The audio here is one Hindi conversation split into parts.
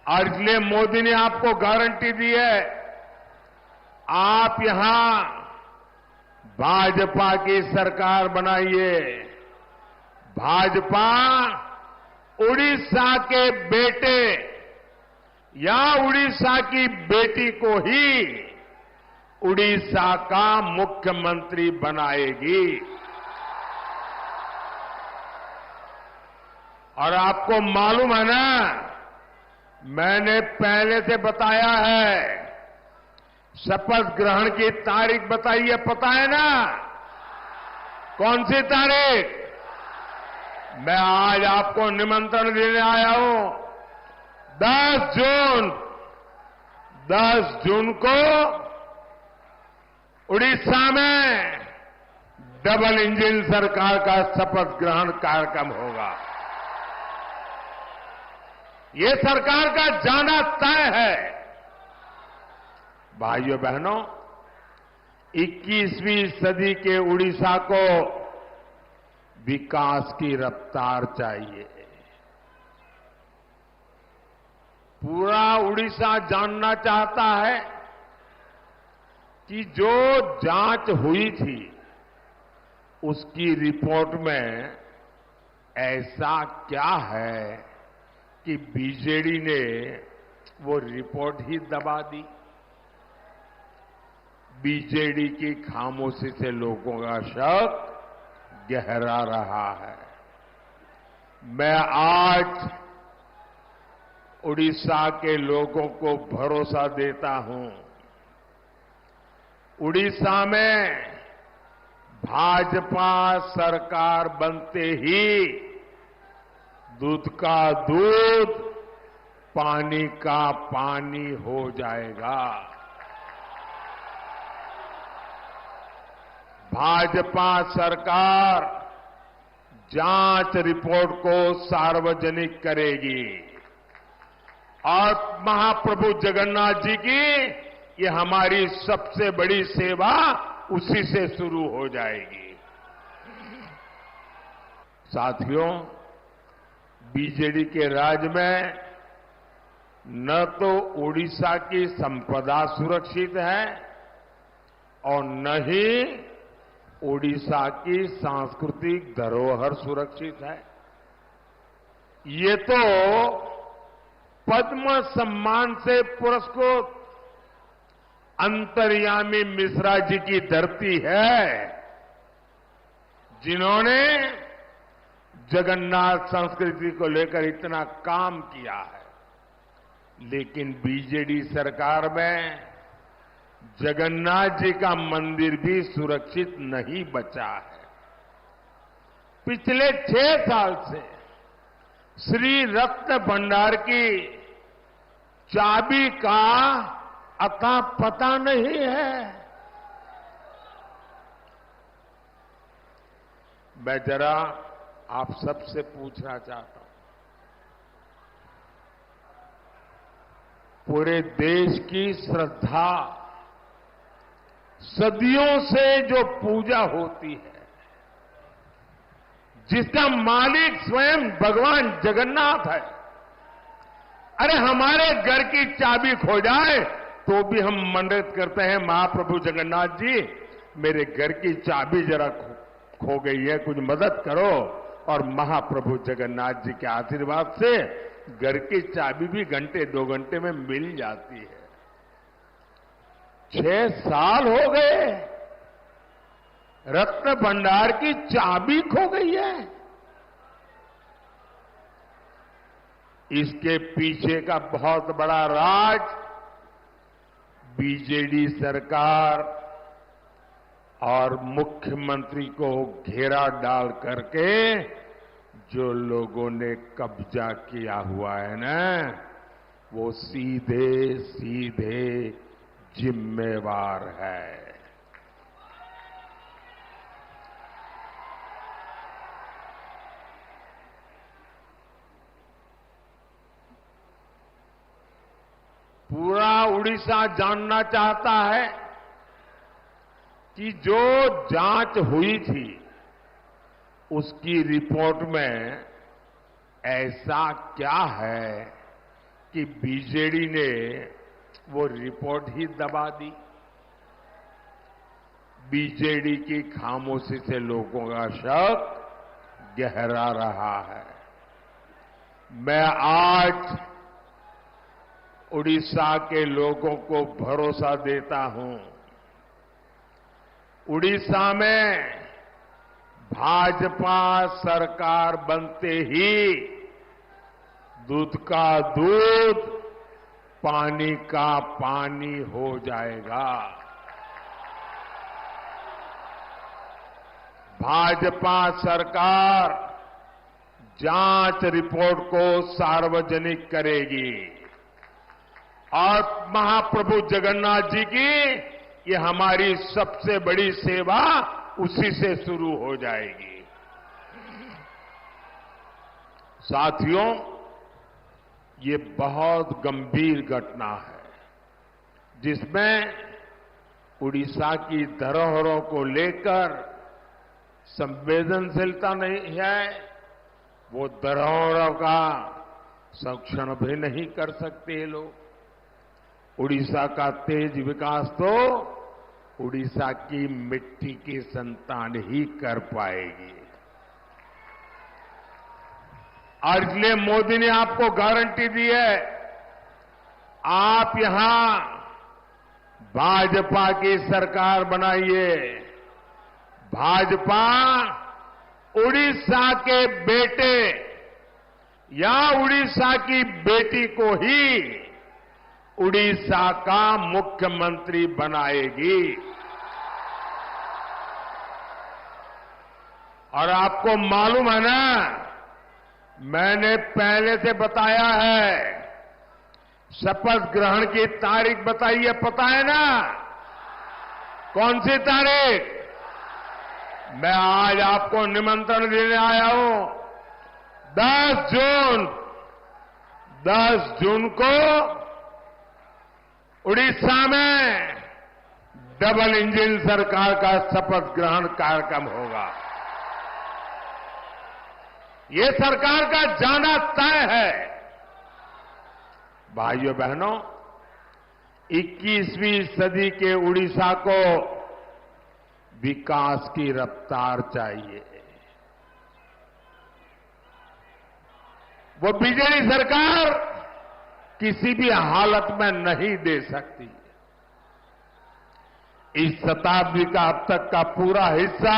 और इसलिए मोदी ने आपको गारंटी दी है, आप यहां भाजपा की सरकार बनाइए। भाजपा उड़ीसा के बेटे या उड़ीसा की बेटी को ही उड़ीसा का मुख्यमंत्री बनाएगी। और आपको मालूम है ना, मैंने पहले से बताया है, शपथ ग्रहण की तारीख बताई है, पता है ना? कौन सी तारीख? मैं आज आपको निमंत्रण देने आया हूं। 10 जून को उड़ीसा में डबल इंजन सरकार का शपथ ग्रहण कार्यक्रम होगा। ये सरकार का जाना तय है। भाइयों बहनों, 21वीं सदी के उड़ीसा को विकास की रफ्तार चाहिए। पूरा उड़ीसा जानना चाहता है कि जो जांच हुई थी उसकी रिपोर्ट में ऐसा क्या है कि बीजेडी ने वो रिपोर्ट ही दबा दी। बीजेडी की खामोशी से लोगों का शक गहरा रहा है। मैं आज उड़ीसा के लोगों को भरोसा देता हूं, उड़ीसा में भाजपा सरकार बनते ही दूध का दूध, पानी का पानी हो जाएगा। भाजपा सरकार जांच रिपोर्ट को सार्वजनिक करेगी और महाप्रभु जगन्नाथ जी की ये हमारी सबसे बड़ी सेवा उसी से शुरू हो जाएगी। साथियों, बीजेडी के राज में न तो उड़ीसा की संपदा सुरक्षित है और न ही उड़ीसा की सांस्कृतिक धरोहर सुरक्षित है। ये तो पद्म सम्मान से पुरस्कृत अंतर्यामी मिश्रा जी की धरती है, जिन्होंने जगन्नाथ संस्कृति को लेकर इतना काम किया है। लेकिन बीजेडी सरकार में जगन्नाथ जी का मंदिर भी सुरक्षित नहीं बचा है। पिछले 6 साल से श्री रत्न भंडार की चाबी का अता पता नहीं है। मैं जरा आप सबसे पूछना चाहता हूं, पूरे देश की श्रद्धा, सदियों से जो पूजा होती है, जिसका मालिक स्वयं भगवान जगन्नाथ है, अरे हमारे घर की चाबी खो जाए तो भी हम मन्नत करते हैं, महाप्रभु जगन्नाथ जी मेरे घर की चाबी जरा खो गई है, कुछ मदद करो। और महाप्रभु जगन्नाथ जी के आशीर्वाद से घर की चाबी भी घंटे 2 घंटे में मिल जाती है। 6 साल हो गए, रत्न भंडार की चाबी खो गई है। इसके पीछे का बहुत बड़ा राज बीजेडी सरकार और मुख्यमंत्री को घेरा डाल करके जो लोगों ने कब्जा किया हुआ है ना, वो सीधे सीधे जिम्मेवार है। पूरा उड़ीसा जानना चाहता है कि जो जांच हुई थी उसकी रिपोर्ट में ऐसा क्या है कि बीजेडी ने वो रिपोर्ट ही दबा दी। बीजेडी की खामोशी से लोगों का शक गहरा रहा है। मैं आज उड़ीसा के लोगों को भरोसा देता हूं, उड़ीसा में भाजपा सरकार बनते ही दूध का दूध, पानी का पानी हो जाएगा। भाजपा सरकार जांच रिपोर्ट को सार्वजनिक करेगी और महाप्रभु जगन्नाथ जी की ये हमारी सबसे बड़ी सेवा उसी से शुरू हो जाएगी। साथियों, ये बहुत गंभीर घटना है जिसमें उड़ीसा की धरोहरों को लेकर संवेदनशीलता नहीं है। वो धरोहरों का संरक्षण भी नहीं कर सकते ये लोग। उड़ीसा का तेज विकास तो उड़ीसा की मिट्टी की संतान ही कर पाएगी। और इसलिए मोदी ने आपको गारंटी दी है, आप यहां भाजपा की सरकार बनाइए। भाजपा उड़ीसा के बेटे या उड़ीसा की बेटी को ही उड़ीसा का मुख्यमंत्री बनाएगी। और आपको मालूम है ना, मैंने पहले से बताया है, शपथ ग्रहण की तारीख बताई है, पता है ना? कौन सी तारीख? मैं आज आपको निमंत्रण देने आया हूं। 10 जून को उड़ीसा में डबल इंजन सरकार का शपथ ग्रहण कार्यक्रम होगा। ये सरकार का जाना तय है। भाइयों बहनों, 21वीं सदी के उड़ीसा को विकास की रफ्तार चाहिए। वो बीजेडी सरकार किसी भी हालत में नहीं दे सकती। इस शताब्दी का अब तक का पूरा हिस्सा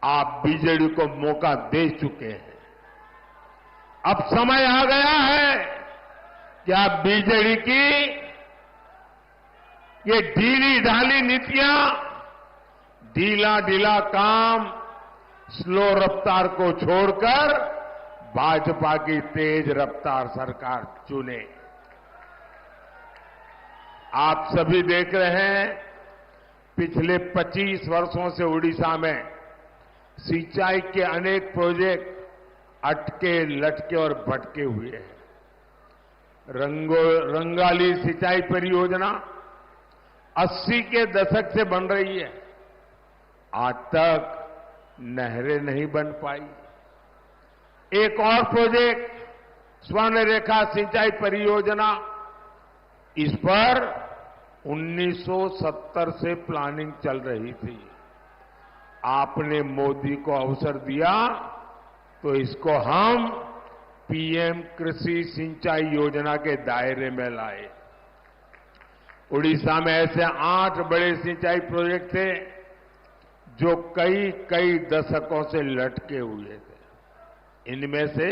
आप बीजेडी को मौका दे चुके हैं। अब समय आ गया है कि आप बीजेडी की ये ढीली ढाली नीतियां, ढीला काम, स्लो रफ्तार को छोड़कर भाजपा की तेज रफ्तार सरकार चुने। आप सभी देख रहे हैं, पिछले 25 वर्षों से उड़ीसा में सिंचाई के अनेक प्रोजेक्ट अटके, लटके और भटके हुए हैं। रंगाली सिंचाई परियोजना 80 के दशक से बन रही है, आज तक नहरें नहीं बन पाई। एक और प्रोजेक्ट स्वर्ण रेखा सिंचाई परियोजना, इस पर 1970 से प्लानिंग चल रही थी। आपने मोदी को अवसर दिया तो इसको हम पीएम कृषि सिंचाई योजना के दायरे में लाए। उड़ीसा में ऐसे 8 बड़े सिंचाई प्रोजेक्ट थे जो कई दशकों से लटके हुए थे। इनमें से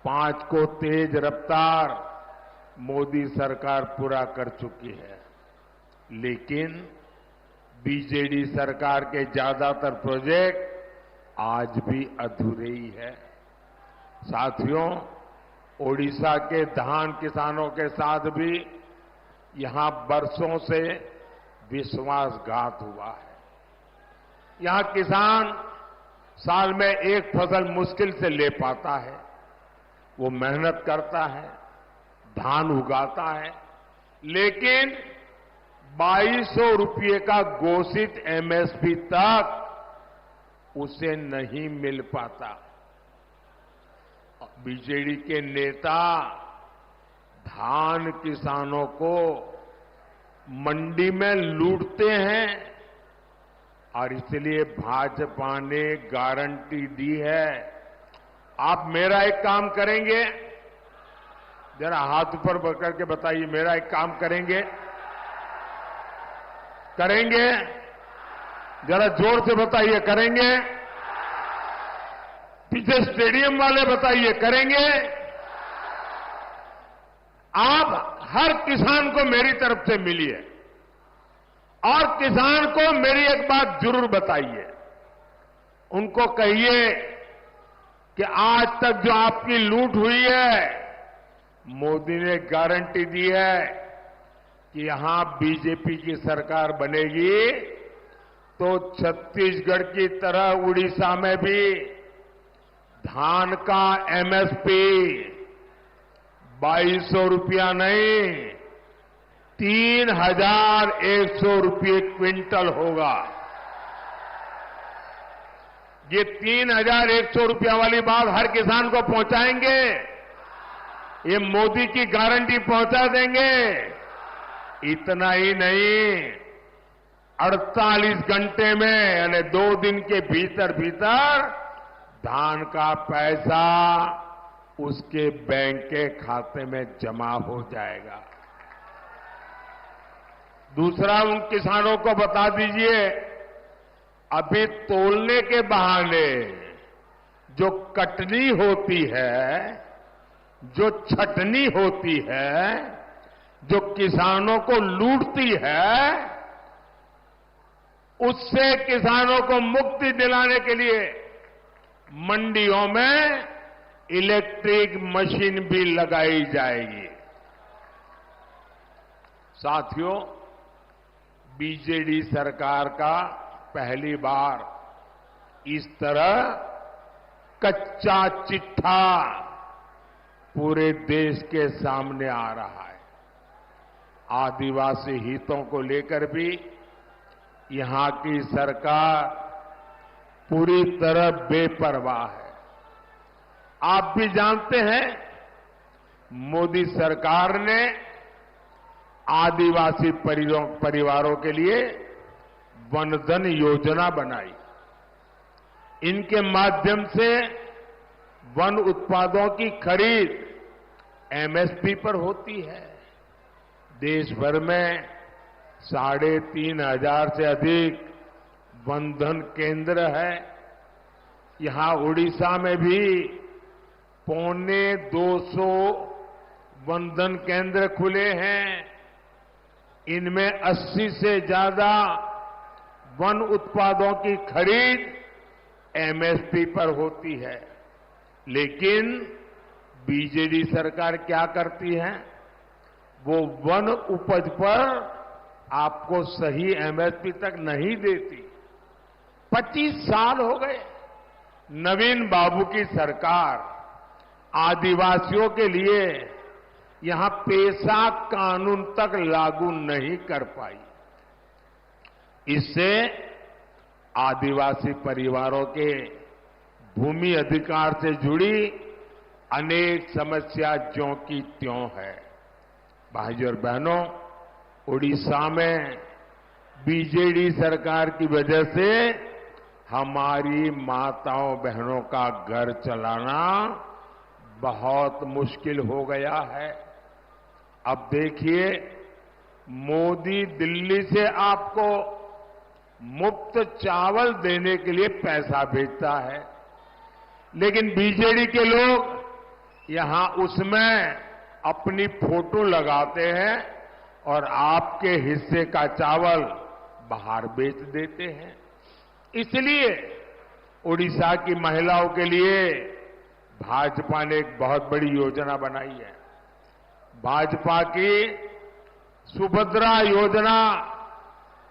5 को तेज रफ्तार मोदी सरकार पूरा कर चुकी है, लेकिन बीजेडी सरकार के ज्यादातर प्रोजेक्ट आज भी अधूरे ही है। साथियों, ओडिशा के धान किसानों के साथ भी यहां बरसों से विश्वासघात हुआ है। यहां किसान साल में एक फसल मुश्किल से ले पाता है। वो मेहनत करता है, धान उगाता है, लेकिन 2200 रुपये का घोषित एमएसपी तक उसे नहीं मिल पाता। बीजेडी के नेता धान किसानों को मंडी में लूटते हैं और इसलिए भाजपा ने गारंटी दी है। आप मेरा एक काम करेंगे, जरा हाथ ऊपर करके बताइए, मेरा एक काम करेंगे? करेंगे? जरा जोर से बताइए, करेंगे? पीछे स्टेडियम वाले बताइए, करेंगे? आप हर किसान को मेरी तरफ से मिलिए और किसान को मेरी एक बात जरूर बताइए। उनको कहिए कि आज तक जो आपकी लूट हुई है, मोदी ने गारंटी दी है कि यहां बीजेपी की सरकार बनेगी तो छत्तीसगढ़ की तरह उड़ीसा में भी धान का एमएसपी 2200 रुपया नहीं, 3100 रुपये क्विंटल होगा। ये 3100 रुपया वाली बात हर किसान को पहुंचाएंगे। ये मोदी की गारंटी पहुंचा देंगे। इतना ही नहीं, 48 घंटे में यानी 2 दिन के भीतर भीतर धान का पैसा उसके बैंक के खाते में जमा हो जाएगा। दूसरा, उन किसानों को बता दीजिए, अभी तोलने के बहाने जो कटनी होती है, जो छटनी होती है, जो किसानों को लूटती है, उससे किसानों को मुक्ति दिलाने के लिए मंडियों में इलेक्ट्रिक मशीन भी लगाई जाएगी। साथियों, बीजेडी सरकार का पहली बार इस तरह कच्चा चिट्ठा पूरे देश के सामने आ रहा है। आदिवासी हितों को लेकर भी यहां की सरकार पूरी तरह बेपरवाह है। आप भी जानते हैं, मोदी सरकार ने आदिवासी परिवारों के लिए वनधन योजना बनाई। इनके माध्यम से वन उत्पादों की खरीद एमएसपी पर होती है। देश भर में 3,500 से अधिक वनधन केंद्र है। यहां उड़ीसा में भी 250 वनधन केंद्र खुले हैं। इनमें 80 से ज्यादा वन उत्पादों की खरीद एमएसपी पर होती है। लेकिन बीजेडी सरकार क्या करती है? वो वन उपज पर आपको सही एमएसपी तक नहीं देती। 25 साल हो गए नवीन बाबू की सरकार आदिवासियों के लिए यहां पेशा कानून तक लागू नहीं कर पाई। इससे आदिवासी परिवारों के भूमि अधिकार से जुड़ी अनेक समस्या ज्यों की त्यों है। भाइयों और बहनों, उड़ीसा में बीजेडी सरकार की वजह से हमारी माताओं बहनों का घर चलाना बहुत मुश्किल हो गया है। अब देखिए, मोदी दिल्ली से आपको मुफ्त चावल देने के लिए पैसा भेजता है, लेकिन बीजेडी के लोग यहां उसमें अपनी फोटो लगाते हैं और आपके हिस्से का चावल बाहर बेच देते हैं। इसलिए उड़ीसा की महिलाओं के लिए भाजपा ने एक बहुत बड़ी योजना बनाई है। भाजपा की सुभद्रा योजना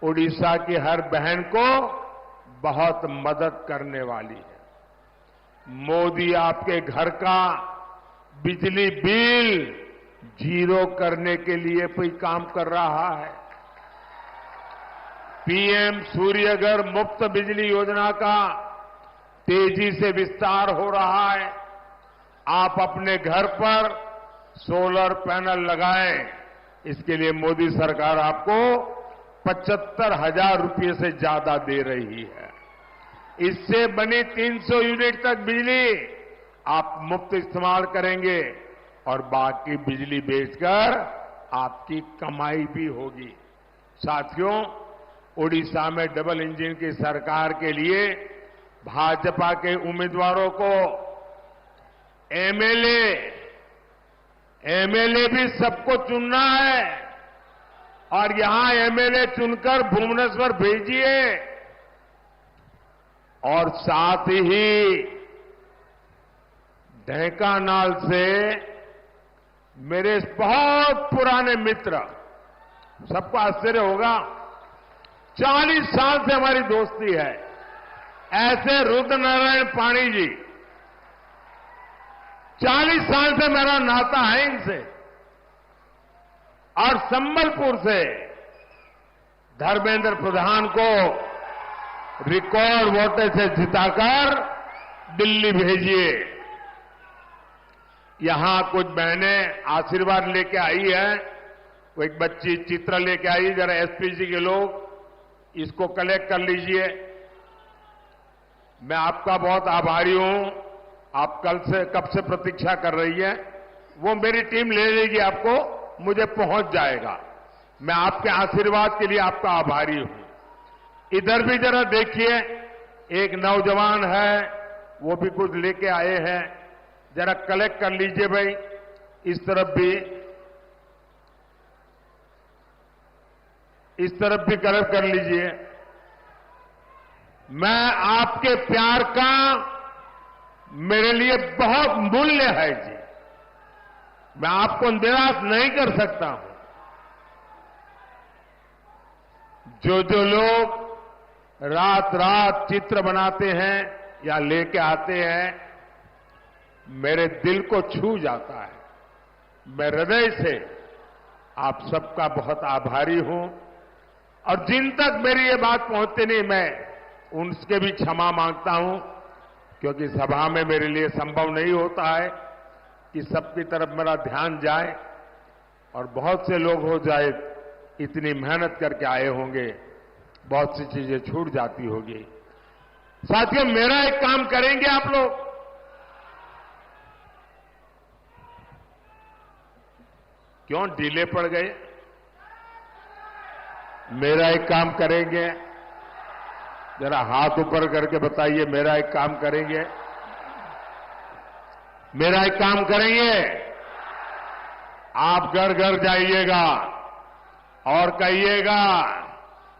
उड़ीसा की हर बहन को बहुत मदद करने वाली है। मोदी आपके घर का बिजली बिल 0 करने के लिए कोई काम कर रहा है। पीएम सूर्यघर मुफ्त बिजली योजना का तेजी से विस्तार हो रहा है। आप अपने घर पर सोलर पैनल लगाएं। इसके लिए मोदी सरकार आपको 75,000 रुपये से ज्यादा दे रही है। इससे बनी 300 यूनिट तक बिजली आप मुफ्त इस्तेमाल करेंगे और बाकी बिजली बेचकर आपकी कमाई भी होगी। साथियों, ओडिशा में डबल इंजन की सरकार के लिए भाजपा के उम्मीदवारों को एमएलए भी सबको चुनना है और यहां एमएलए चुनकर भुवनेश्वर भेजिए और साथ ही ढेंकानाल से मेरे बहुत पुराने मित्र, सबको आश्चर्य होगा, 40 साल से हमारी दोस्ती है, ऐसे रुद्रनारायण पाणी जी, 40 साल से मेरा नाता है इनसे। और संबलपुर से धर्मेंद्र प्रधान को रिकॉर्ड वोट से जिताकर दिल्ली भेजिए। यहां कुछ बहनें आशीर्वाद लेके आई है। वो एक बच्ची चित्र लेके आई, जरा एसपीजी के लोग इसको कलेक्ट कर लीजिए। मैं आपका बहुत आभारी हूं। आप कब से प्रतीक्षा कर रही है, वो मेरी टीम ले लेगी, आपको मुझे पहुंच जाएगा। मैं आपके आशीर्वाद के लिए आपका आभारी हूं। इधर भी जरा देखिए, एक नौजवान है, वो भी कुछ लेके आए हैं, जरा कलेक्ट कर लीजिए भाई। इस तरफ भी कलेक्ट कर लीजिए। मैं आपके प्यार का मेरे लिए बहुत मूल्य है जी। मैं आपको निराश नहीं कर सकता हूं। जो लोग रात रात चित्र बनाते हैं या लेके आते हैं, मेरे दिल को छू जाता है। मैं हृदय से आप सबका बहुत आभारी हूं और जिन तक मेरी ये बात पहुंचती नहीं, मैं उनके भी क्षमा मांगता हूं, क्योंकि सभा में मेरे लिए संभव नहीं होता है कि सबकी तरफ मेरा ध्यान जाए और बहुत से लोग हो जाए, इतनी मेहनत करके आए होंगे, बहुत सी चीजें छूट जाती होगी। साथियों, मेरा एक काम करेंगे आप लोग, क्यों ढीले पड़ गए? मेरा एक काम करेंगे, जरा हाथ ऊपर करके बताइए, मेरा एक काम करेंगे? मेरा एक काम करेंगे? आप घर घर जाइएगा और कहिएगा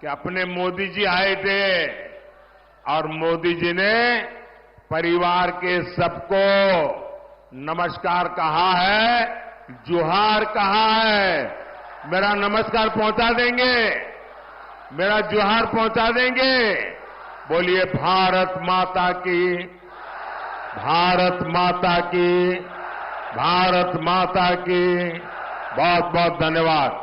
कि अपने मोदी जी आए थे और मोदी जी ने परिवार के सबको नमस्कार कहा है, जोहार कहा है। मेरा नमस्कार पहुंचा देंगे, मेरा जोहार पहुंचा देंगे। बोलिए भारत माता की, भारत माता की, भारत माता की। बहुत बहुत धन्यवाद।